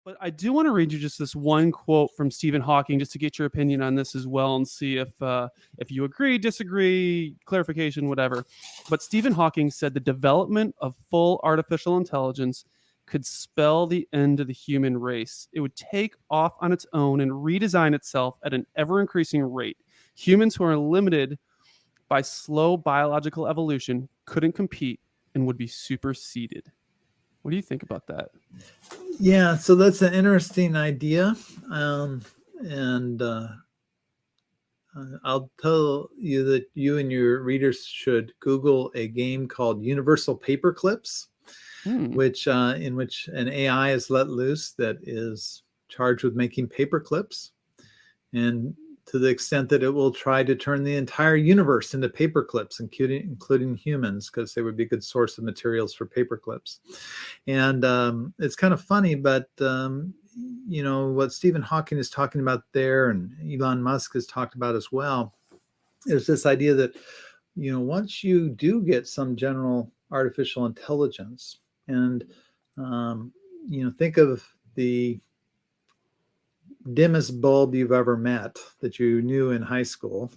But I do want to read you just this one quote from Stephen Hawking, just to get your opinion on this as well, and see if you agree, disagree, clarification, whatever. But Stephen Hawking said the development of full artificial intelligence could spell the end of the human race. It would take off on its own and redesign itself at an ever increasing rate. Humans who are limited by slow biological evolution couldn't compete and would be superseded. What do you think about that? Yeah, so that's an interesting idea. And I'll tell you that you and your readers should Google a game called Universal Paperclips, which in which an AI is let loose that is charged with making paper clips, and to the extent that it will try to turn the entire universe into paper clips, including humans, because they would be a good source of materials for paper clips. And it's kind of funny, but what Stephen Hawking is talking about there, and Elon Musk has talked about as well, is this idea that once you do get some general artificial intelligence, and think of the dimmest bulb you've ever met that you knew in high school.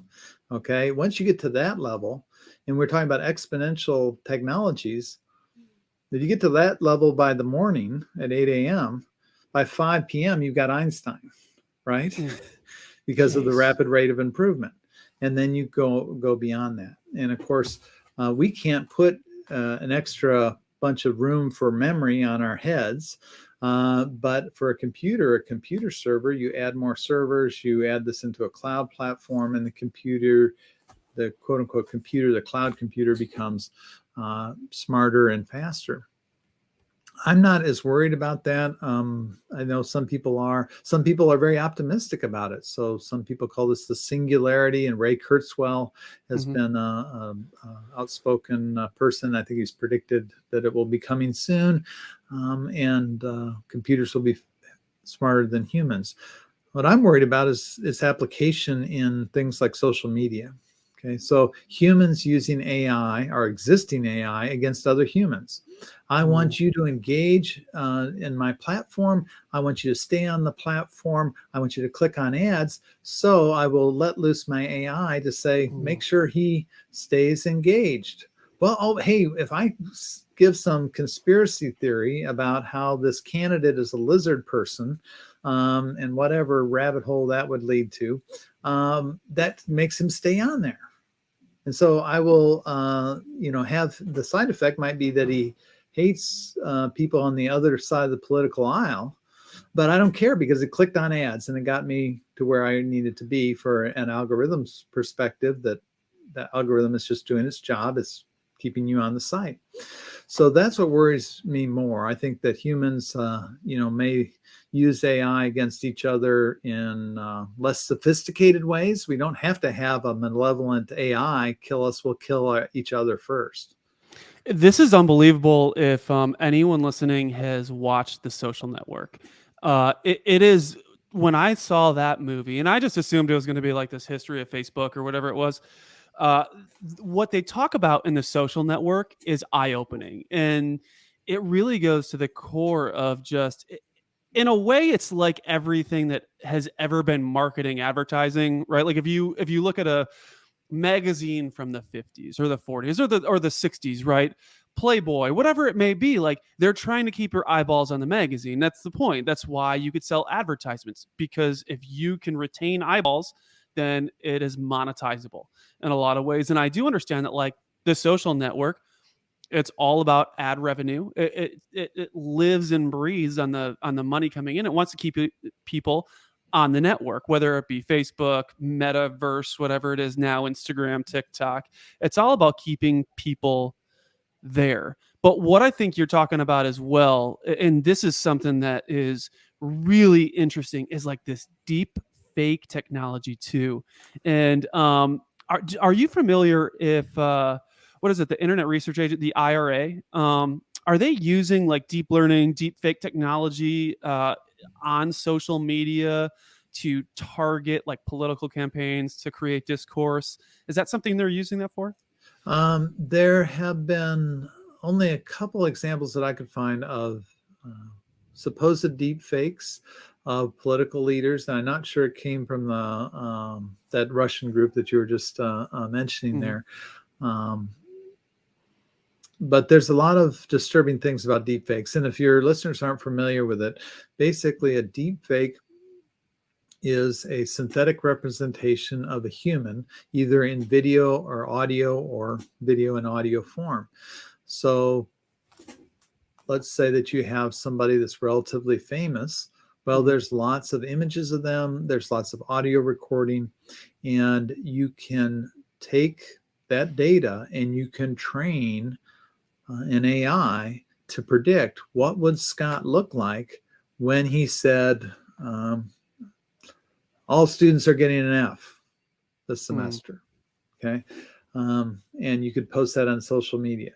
Okay, once you get to that level, and we're talking about exponential technologies, if you get to that level by the morning at 8 a.m., by 5 p.m., you've got Einstein, right? Because of the rapid rate of improvement. And then you go beyond that. And of course, we can't put an extra bunch of room for memory on our heads. But for a computer server, you add more servers, you add this into a cloud platform, and the quote unquote computer, the cloud computer, becomes smarter and faster. I'm not as worried about that. I know some people are. Some people are very optimistic about it. So some people call this the singularity, and Ray Kurzweil has been an outspoken person. I think he's predicted that it will be coming soon, and computers will be smarter than humans. What I'm worried about is its application in things like social media. Okay, so humans using AI, or existing AI, against other humans. I want you to engage in my platform. I want you to stay on the platform. I want you to click on ads. So I will let loose my AI to say, make sure he stays engaged. Well, hey, if I give some conspiracy theory about how this candidate is a lizard person, and whatever rabbit hole that would lead to, that makes him stay on there. And so I will, have the side effect might be that he hates people on the other side of the political aisle, but I don't care because it clicked on ads and it got me to where I needed to be for an algorithm's perspective. That algorithm is just doing its job. It's keeping you on the site. So that's what worries me more. I think that humans, may use AI against each other in less sophisticated ways. We don't have to have a malevolent AI kill us. We'll kill each other first. This is unbelievable. If anyone listening has watched The Social Network, it is, when I saw that movie, and I just assumed it was going to be like this history of Facebook or whatever it was. What they talk about in The Social Network is eye-opening, and it really goes to the core of just, in a way, it's like everything that has ever been marketing, advertising, right? Like if you look at a magazine from the 50s or the 40s or the 60s, right? Playboy, whatever it may be, like they're trying to keep your eyeballs on the magazine. That's the point. That's why you could sell advertisements, because if you can retain eyeballs, then it is monetizable in a lot of ways. And I do understand that, like The Social Network, it's all about ad revenue. It lives and breathes on the money coming in. It wants to keep people on the network, whether it be Facebook, Metaverse, whatever it is now, Instagram, TikTok. It's all about keeping people there. But what I think you're talking about as well, and this is something that is really interesting, is like this deep fake technology too. And are you familiar if what is it, the Internet Research Agent, the IRA? Are they using like deep learning, deep fake technology on social media to target like political campaigns, to create discourse? Is that something they're using that for? There have been only a couple examples that I could find of supposed deep fakes of political leaders. And I'm not sure it came from the that Russian group that you were just mentioning Mhm. there. Um, but there's a lot of disturbing things about deep fakes. And if your listeners aren't familiar with it, basically a deep fake is a synthetic representation of a human, either in video or video and audio form. So let's say that you have somebody that's relatively famous. Well, Mhm. there's lots of images of them, there's lots of audio recording, and you can take that data and you can train an AI to predict what would Scott look like when he said, um, all students are getting an F this Mhm. semester. Okay. And you could post that on social media.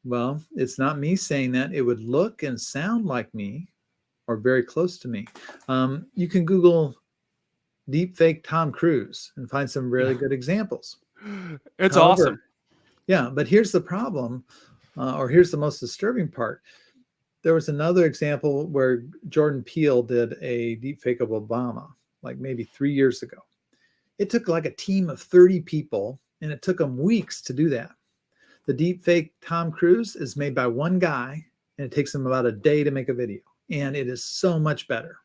Well, it's not me saying that. It would look and sound like me or very close to me. You can Google deep fake Tom Cruise and find some really Yeah. good examples. It's awesome. However, yeah, but here's the problem, or here's the most disturbing part. There was another example where Jordan Peele did a deep fake of Obama, like maybe 3 years ago. It took like a team of 30 people, and it took them weeks to do that. The deep fake Tom Cruise is made by one guy, and it takes him about a day to make a video. And it is so much better.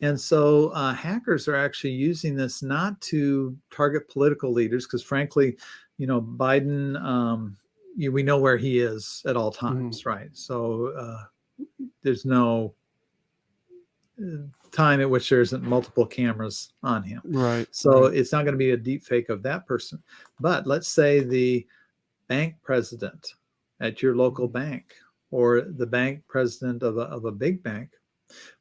And so hackers are actually using this not to target political leaders, because frankly, Biden, we know where he is at all Mhm. times, right? So there's no time at which there isn't multiple cameras on him. Right, So right. it's not going to be a deep fake of that person. But let's say the bank president at your local Mhm. bank or the bank president of a big bank.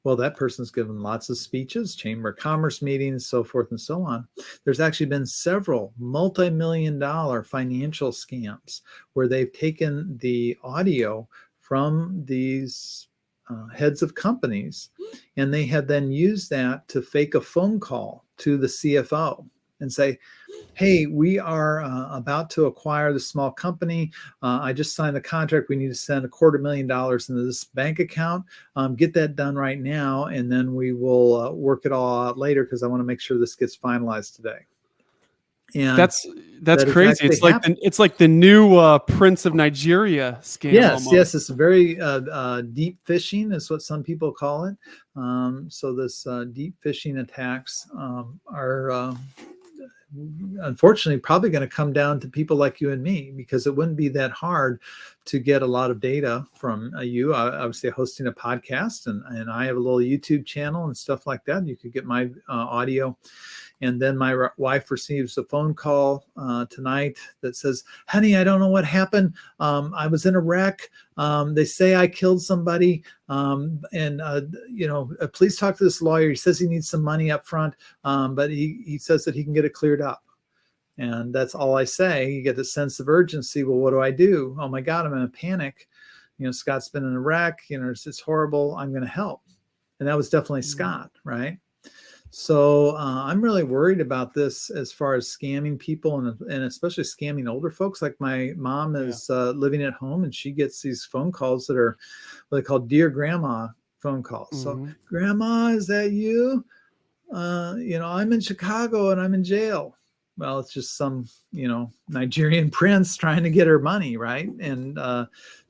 Well, that person's given lots of speeches, chamber of commerce meetings, so forth and so on. There's actually been several multi-million-dollar financial scams where they've taken the audio from these heads of companies, and they have then used that to fake a phone call to the CFO and say, hey, we are about to acquire this small company. I just signed the contract. We need to send $250,000 into this bank account. Get that done right now, and then we will work it all out later because I want to make sure this gets finalized today. And That's that's that has crazy. actually happened. It's like the new Prince of Nigeria scam Yes, almost. yes, it's very deep phishing is what some people call it. So this deep phishing attacks are unfortunately probably going to come down to people like you and me, because it wouldn't be that hard to get a lot of data from you. Obviously hosting a podcast, and I have a little YouTube channel and stuff like that. You could get my audio. And then my wife receives a phone call tonight that says, honey, I don't know what happened. I was in a wreck. They say I killed somebody. Please talk to this lawyer. He says he needs some money up front, but he says that he can get it cleared up. And that's all I say. You get the sense of urgency. Well, what do I do? Oh my God, I'm in a panic. Scott's been in a wreck. It's horrible. I'm going to help. And that was definitely Mhm. Scott, right? So I'm really worried about this as far as scamming people, and especially scamming older folks. Like my mom Yeah. is living at home, and she gets these phone calls that are what they call "Dear Grandma" phone calls. So, Mhm. Grandma, is that you? I'm in Chicago and I'm in jail. Well, it's just some, Nigerian prince trying to get her money, right? And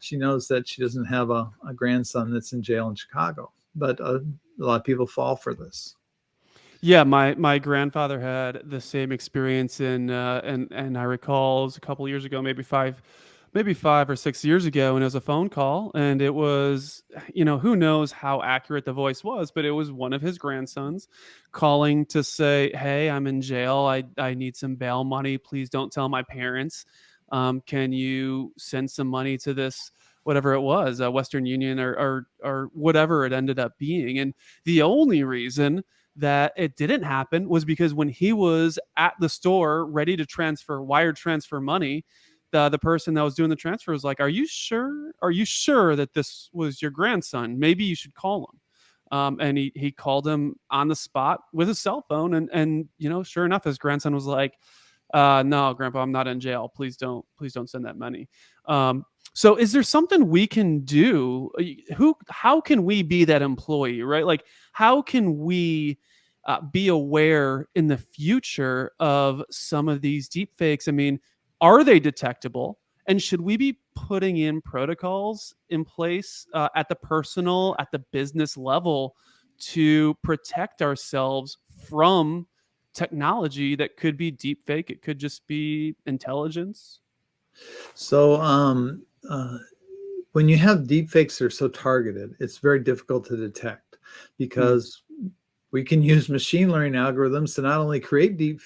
she knows that she doesn't have a grandson that's in jail in Chicago. But a lot of people fall for this. Yeah, my grandfather had the same experience and I recall it was a couple years ago, maybe 5 or 6 years ago, and it was a phone call, and it was, who knows how accurate the voice was, but it was one of his grandsons calling to say, "Hey, I'm in jail. I need some bail money. Please don't tell my parents. Can you send some money to this?" Whatever it was, Western Union or whatever it ended up being. And the only reason that it didn't happen was because when he was at the store ready to wire transfer money, the person that was doing the transfer was like, Are you sure that this was your grandson? Maybe you should call him." And he called him on the spot with his cell phone, and sure enough, his grandson was like, "No, Grandpa, I'm not in jail. Please don't send that money." So is there something we can do? How can we be that employee, right? Like, how can we be aware in the future of some of these deep fakes? I mean, are they detectable? And should we be putting in protocols in place at the personal, at the business level to protect ourselves from technology that could be deep fake? It could just be intelligence. So, when you have deep fakes that are so targeted, it's very difficult to detect Mm. because we can use machine learning algorithms to not only create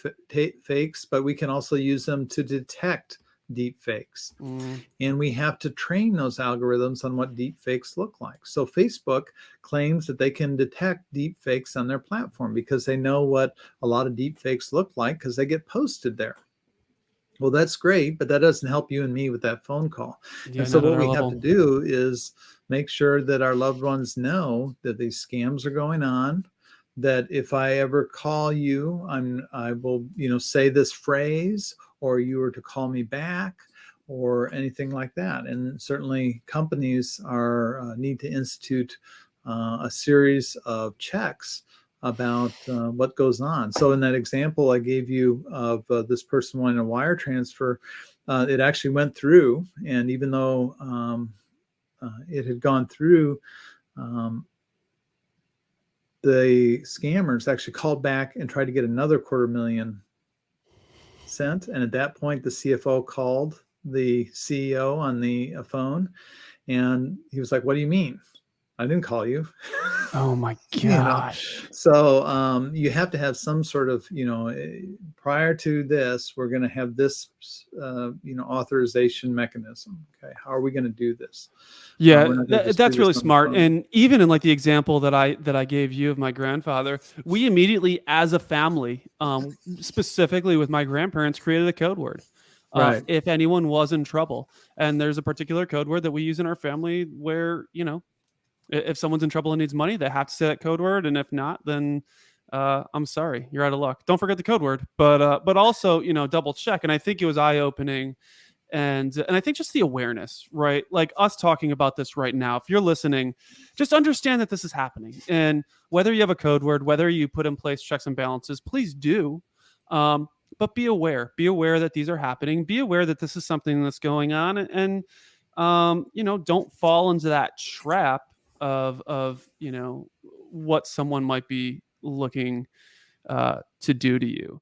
fakes, but we can also use them to detect deep fakes. Mm. And we have to train those algorithms on what deep fakes look like. So Facebook claims that they can detect deep fakes on their platform because they know what a lot of deep fakes look like because they get posted there. Well, that's great, but that doesn't help you and me with that phone call. Yeah, And so not at what our we have to level. do is make sure that our loved ones know that these scams are going on, that if I ever call you, I will, say this phrase, or you were to call me back, or anything like that. And certainly companies are need to institute a series of checks about what goes on. So in that example I gave you of this person wanting a wire transfer, it actually went through, and even though it had gone through, um, the scammers actually called back and tried to get another quarter million sent. And at that point, the CFO called the CEO on the phone, and he was like, "What do you mean? I didn't call you." Oh my you know gosh. so you have to have some sort of, prior to this we're going to have this authorization mechanism. Okay, how are we going to do this? Yeah, We're not going to just do that's this really on the smart. phone. And even in like the example that I gave you of my grandfather, we immediately, as a family, specifically with my grandparents, created a code word. Right. If anyone was in trouble, and there's a particular code word that we use in our family where if someone's in trouble and needs money, they have to say that code word, and if not, then I'm sorry, you're out of luck. Don't forget the code word, but also double check. And I think it was eye opening, and I think just the awareness, right? Like us talking about this right now. If you're listening, just understand that this is happening, and whether you have a code word, whether you put in place checks and balances, please do. But be aware. Be aware that these are happening. Be aware that this is something that's going on, and don't fall into that trap of what someone might be looking to do to you.